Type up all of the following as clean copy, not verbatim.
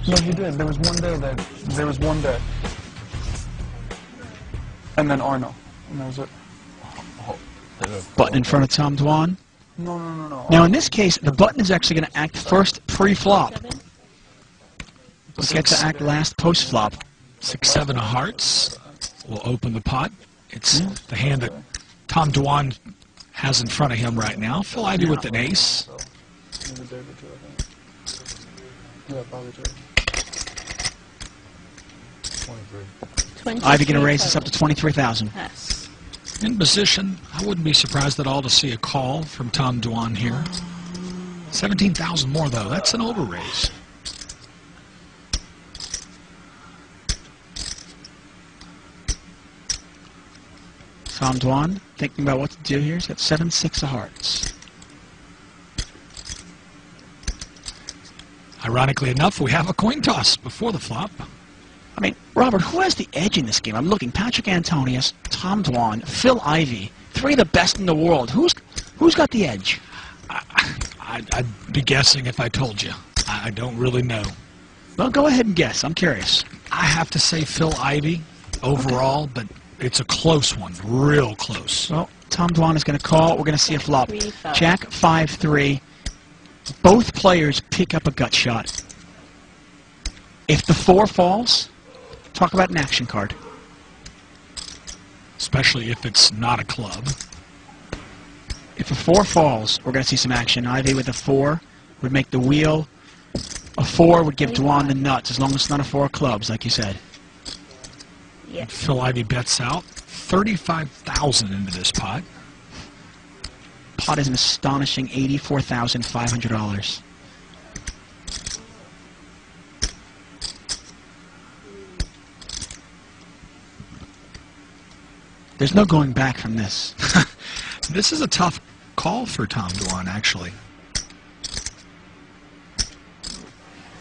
No, he did. There was one day. And then Arno. And that was it. Button in front of Tom Dwan. No. Now in this case, the button is actually going to act first pre-flop. It gets to act last post-flop. 6-7 of hearts will open the pot. It's the hand that Tom Dwan has in front of him right now. Phil Ivey with an ace. Yeah, probably true. 23. Ivey going to raise this up to 23,000. Yes. In position, I wouldn't be surprised at all to see a call from Tom Dwan here. 17,000 more though. That's an over-raise. Tom Dwan thinking about what to do here. He's got 7-6 of hearts. Ironically enough, we have a coin toss before the flop. I mean, Robert, who has the edge in this game? I'm looking Patrick Antonius, Tom Dwan, Phil Ivey, three of the best in the world. Who's got the edge? I'd be guessing if I told you. I don't really know. Well, go ahead and guess. I'm curious. I have to say Phil Ivey overall, but it's a close one, real close. Well, Tom Dwan is going to call. We're going to see a flop. 3-5. Jack 5-3. Both players pick up a gut shot. If the 4 falls, talk about an action card. Especially if it's not a club. If a 4 falls, we're going to see some action. Ivy with a 4 would make the wheel. A 4 would give Dwan the nuts, as long as it's not a 4 of clubs, like you said. Yes. Phil Ivey bets out 35,000 into this pot. Pot is an astonishing $84,500. There's no going back from this. This is a tough call for Tom Dwan, actually.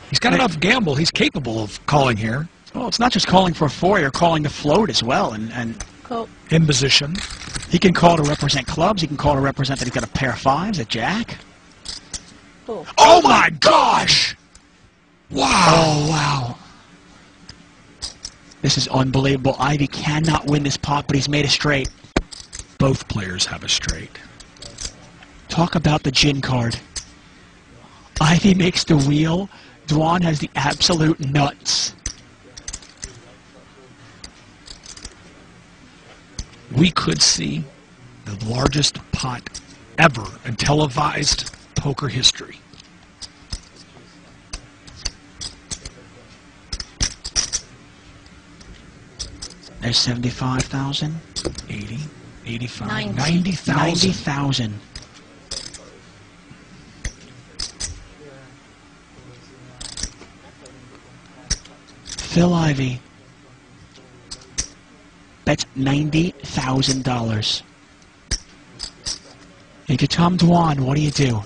He's got enough gamble. He's capable of calling here. Well, it's not just calling for a 4, you're calling the float as well. And Cool. In position. he can call to represent clubs. He can call to represent that he's got a pair of 5s, a jack. Cool. Oh my gosh! Wow! Oh, wow. This is unbelievable. Ivy cannot win this pot, but he's made a straight. Both players have a straight. Talk about the gin card. Ivy makes the wheel. Dwan has the absolute nuts. We could see the largest pot ever in televised poker history. There's 75,000. 80, 85, 90. 90,000. 90,000. Phil Ivey bets $90,000. If you're Tom Dwan, what do you do?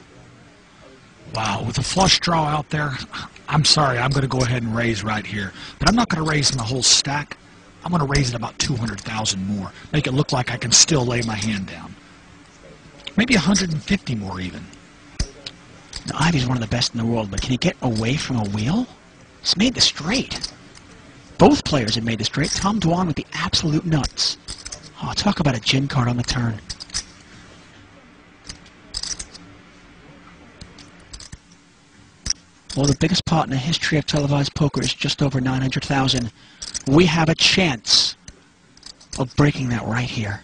Wow, with a flush draw out there, I'm sorry, I'm going to go ahead and raise right here. But I'm not going to raise in the whole stack. I'm going to raise it about 200,000 more. Make it look like I can still lay my hand down. Maybe 150 more even. Now, Ivy's one of the best in the world, but can he get away from a wheel? He's made the straight. Both players have made the straight. Tom Dwan with the absolute nuts. Oh, talk about a gin card on the turn. Well, the biggest pot in the history of televised poker is just over 900,000. We have a chance of breaking that right here.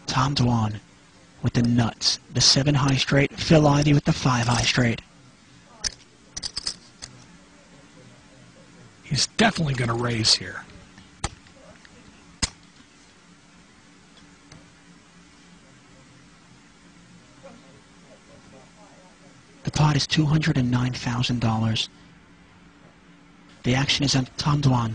Tom Dwan with the nuts. The 7 high straight. Phil Ivey with the 5 high straight. He's definitely going to raise here. The pot is $209,000. The action is on Tom Dwan.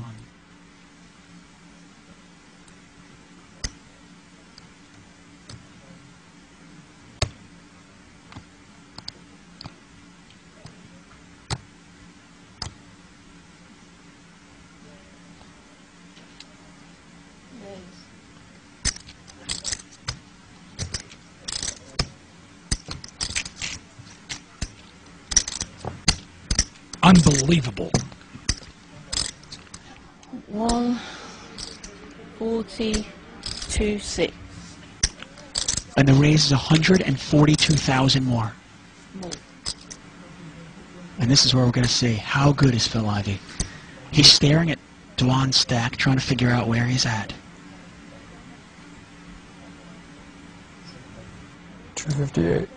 Unbelievable. 142.6. And the raise is 142,000 more. More. And this is where we're going to see how good is Phil Ivey. He's staring at Daawan's stack, trying to figure out where he's at. 258.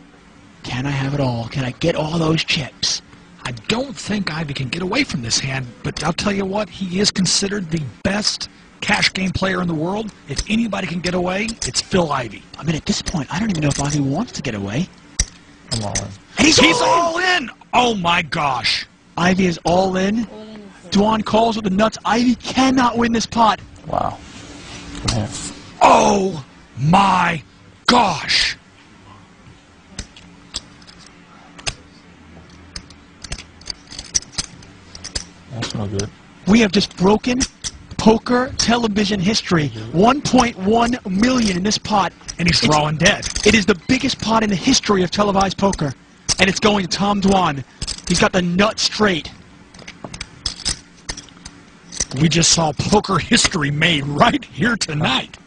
Can I have it all? Can I get all those chips? I don't think Ivy can get away from this hand, but I'll tell you what, he is considered the best cash game player in the world. If anybody can get away, it's Phil Ivey. I mean, at this point, I don't even know if Ivey wants to get away. I'm all in. And he's all in! Oh my gosh! Ivey is all in. All in. Daawan calls with the nuts. Ivey cannot win this pot. Wow. Good hand. Oh my gosh! That's no good. We have just broken poker television history. 1.1 million in this pot. And he's drawing dead. It is the biggest pot in the history of televised poker. And it's going to Tom Daawan. He's got the nut straight. We just saw poker history made right here tonight.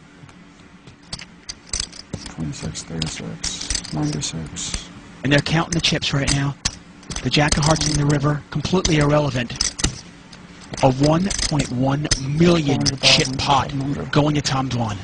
26, 36, 96. And they're counting the chips right now. The Jack of Hearts in the river, completely irrelevant. A 1.1 million chip pot going to Tom Daawan.